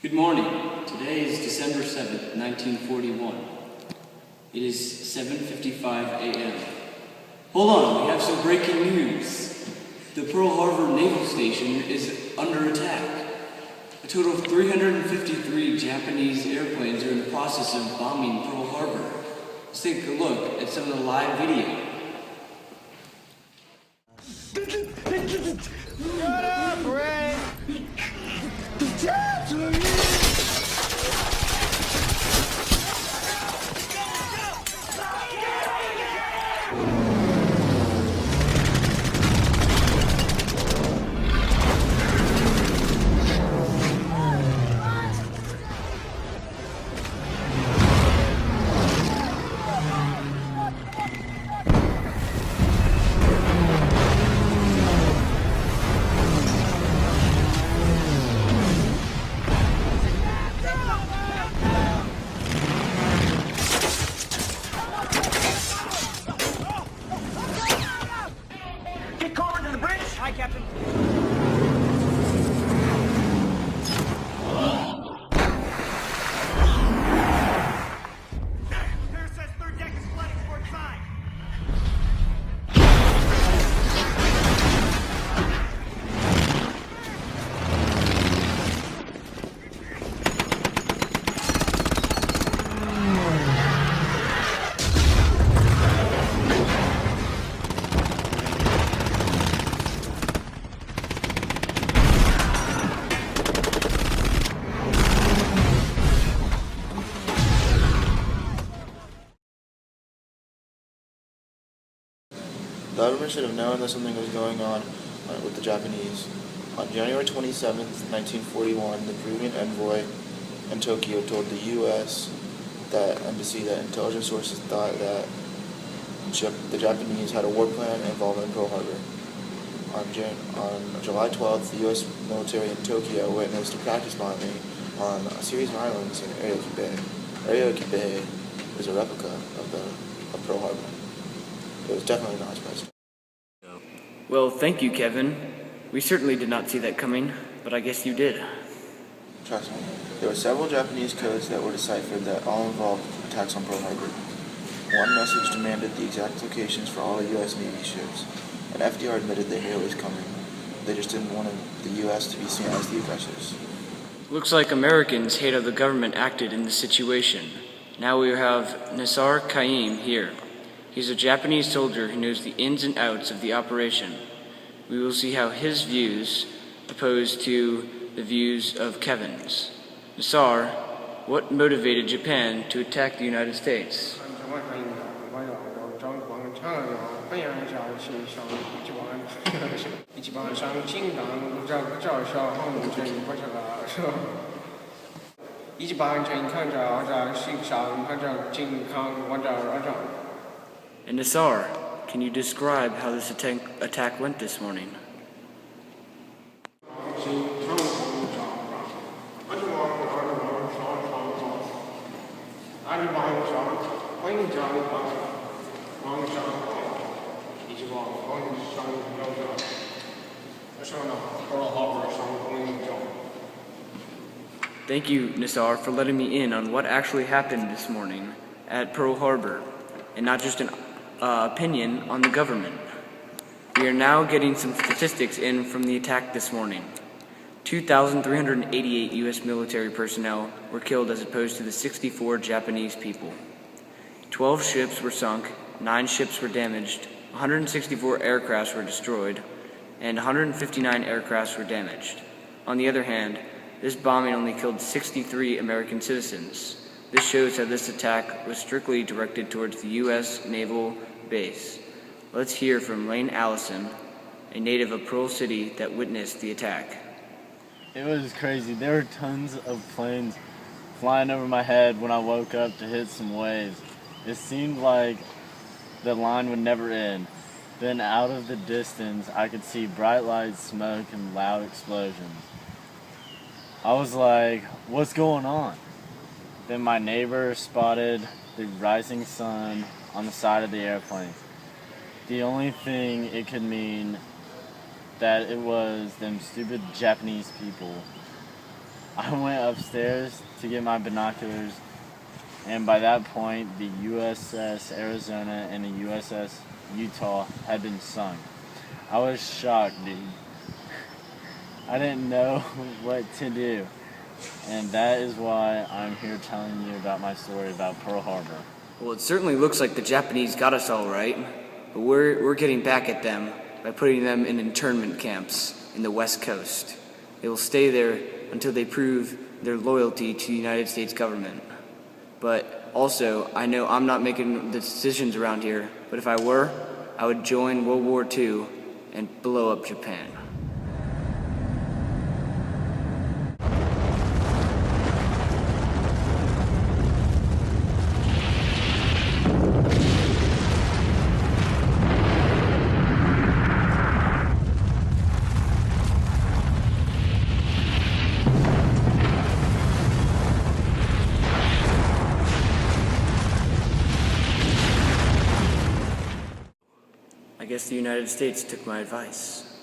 Good morning. Today is December 7th, 1941. It is 7:55 a.m. Hold on, we have some breaking news. The Pearl Harbor Naval Station is under attack. A total of 353 Japanese airplanes are in the process of bombing Pearl Harbor. Let's take a look at some of the live video. Shut up, Ray! Hi, Captain. There says third deck is flooding port side. The government should have known that something was going on with the Japanese. On January 27, 1941, the Peruvian envoy in Tokyo told the U.S. embassy that intelligence sources thought that the Japanese had a war plan involving Pearl Harbor. On July 12th, the U.S. military in Tokyo witnessed a practice bombing on a series of islands in Aoki Bay. Aoki Bay is a replica of Pearl Harbor. It was definitely not surprising. Well, thank you, Kevin. We certainly did not see that coming, but I guess you did. Trust me. There were several Japanese codes that were deciphered that all involved attacks on Pearl Harbor. One message demanded the exact locations for all the U.S. Navy ships, and FDR admitted they knew it was coming. They just didn't want the U.S. to be seen as the aggressors. Looks like Americans hate how the government acted in this situation. Now we have Nisar Qaiyum here. He's a Japanese soldier who knows the ins and outs of the operation. We will see how his views oppose to the views of Kevin's. Nisar, what motivated Japan to attack the United States? And Nisar, can you describe how this attack went this morning? Thank you, Nisar, for letting me in on what actually happened this morning at Pearl Harbor, and not just an opinion on the government. We are now getting some statistics in from the attack this morning. 2,388 U.S. military personnel were killed as opposed to the 64 Japanese people. 12 ships were sunk, 9 ships were damaged, 164 aircrafts were destroyed, and 159 aircrafts were damaged. On the other hand, this bombing only killed 63 American citizens. This shows how this attack was strictly directed towards the U.S. naval base. Let's hear from Lane Allison, a native of Pearl City that witnessed the attack. It was crazy. There were tons of planes flying over my head when I woke up to hit some waves. It seemed like the line would never end. Then out of the distance, I could see bright lights, smoke, and loud explosions. I was like, what's going on? Then my neighbor spotted the rising sun on the side of the airplane. The only thing it could mean that it was them stupid Japanese people. I went upstairs to get my binoculars, and by that point, the USS Arizona and the USS Utah had been sunk. I was shocked, dude. I didn't know what to do. And that is why I'm here telling you about my story about Pearl Harbor. Well, it certainly looks like the Japanese got us all right, but we're getting back at them by putting them in internment camps in the West Coast. They will stay there until they prove their loyalty to the United States government. But also, I know I'm not making the decisions around here, but if I were, I would join World War II and blow up Japan. I guess the United States took my advice.